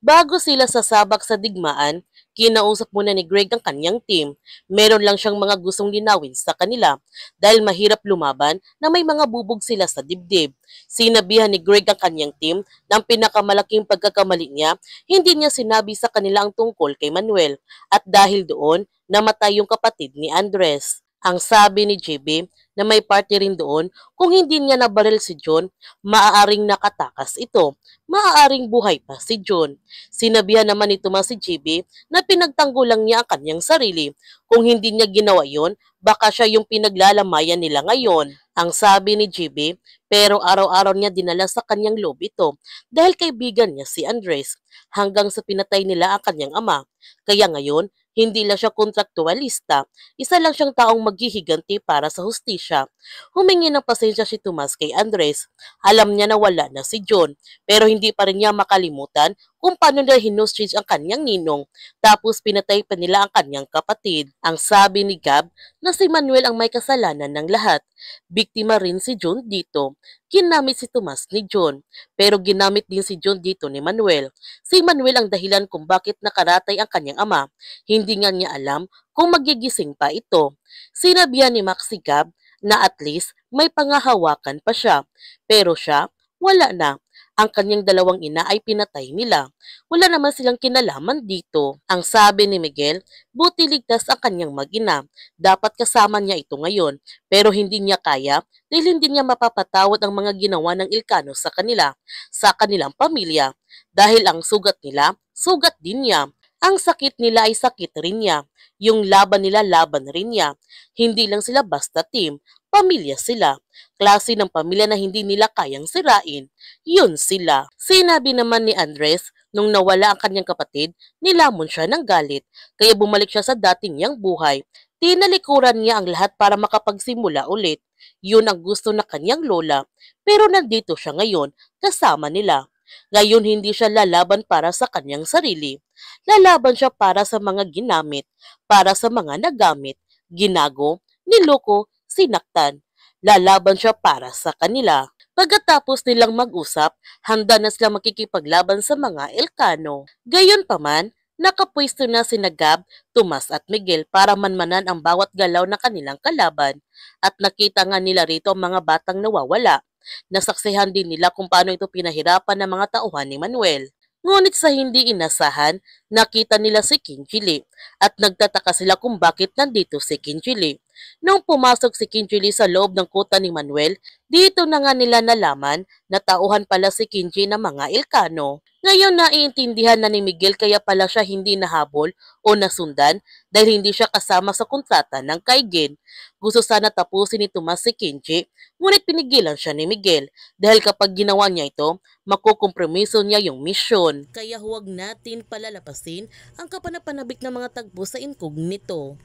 Bago sila sasabak sa digmaan, kinausap muna ni Greg ang kanyang team. Meron lang siyang mga gustong linawin sa kanila dahil mahirap lumaban na may mga bubog sila sa dibdib. Sinabihan ni Greg ang kanyang team na ang pinakamalaking pagkakamali niya, hindi niya sinabi sa kanila ang tungkol kay Manuel at dahil doon, namatay yung kapatid ni Andres. Ang sabi ni JB na may party rin doon, kung hindi niya nabaril si John, maaaring nakatakas ito. Maaaring buhay pa si John. Sinabihan naman ni Tomas si JB na pinagtanggol lang niya ang kanyang sarili. Kung hindi niya ginawa yon, baka siya yung pinaglalamayan nila ngayon. Ang sabi ni JB, pero araw-araw niya dinala sa kanyang loob ito dahil kaibigan niya si Andres hanggang sa pinatay nila ang kanyang ama. Kaya ngayon, hindi lang siya kontraktualista, isa lang siyang taong maghihiganti para sa hustisya. Humingi ng pasensya si Tomas kay Andres. Alam niya na wala na si John, pero hindi pa rin niya makalimutan kung paano nila hinostage ang kanyang ninong, tapos pinatay pa nila ang kanyang kapatid. Ang sabi ni Gab na si Manuel ang may kasalanan ng lahat. Biktima rin si John dito. Ginamit si Tomas ni John, pero ginamit din si John dito ni Manuel. Si Manuel ang dahilan kung bakit nakaratay ang kanyang ama. Hindi nga niya alam kung magigising pa ito. Sinabihan ni Max si Gab na at least may pangahawakan pa siya. Pero siya, wala na. Ang kanyang dalawang ina ay pinatay nila. Wala naman silang kinalaman dito. Ang sabi ni Miguel, buti ligtas ang kanyang mag-ina. Dapat kasama niya ito ngayon. Pero hindi niya kaya dahil hindi niya mapapatawad ang mga ginawa ng Ilcano sa kanila, sa kanilang pamilya. Dahil ang sugat nila, sugat din niya. Ang sakit nila ay sakit rin niya. Yung laban nila, laban rin niya. Hindi lang sila basta team, pamilya sila. Klase ng pamilya na hindi nila kayang sirain. Yun sila. Sinabi naman ni Andres, nung nawala ang kanyang kapatid, nilamon siya ng galit. Kaya bumalik siya sa dating niyang buhay. Tinalikuran niya ang lahat para makapagsimula ulit. Yun ang gusto na kanyang lola. Pero nandito siya ngayon, kasama nila. Ngayon hindi siya lalaban para sa kanyang sarili. Lalaban siya para sa mga ginamit, para sa mga nagamit, ginago, niloko, sinaktan. Lalaban siya para sa kanila. Pagkatapos nilang mag-usap, handa na sila makikipaglaban sa mga Ilcano. Gayunpaman, nakapwesto na sina Gab, Tomas at Miguel para manmanan ang bawat galaw ng kanilang kalaban. At nakita nga nila rito ang mga batang nawawala. Nasaksihan din nila kung paano ito pinahirapan ng mga tauhan ni Manuel. Ngunit sa hindi inasahan, nakita nila si Kinjili at nagtataka sila kung bakit nandito si Kinjili. Nung pumasok si Kinjili sa loob ng kuta ni Manuel, dito na nga nila nalaman na tauhan pala si Kinji ng mga Ilcano. Ngayon naiintindihan na ni Miguel kaya pala siya hindi nahabol o nasundan dahil hindi siya kasama sa kontrata ng Kaigen. Gusto sana tapusin ni Tomas si Kinji, ngunit pinigilan siya ni Miguel dahil kapag ginawa niya ito, makukompromiso niya yung misyon. Kaya huwag natin palalapasin ang kapanapanabik ng mga tagpo sa incognito.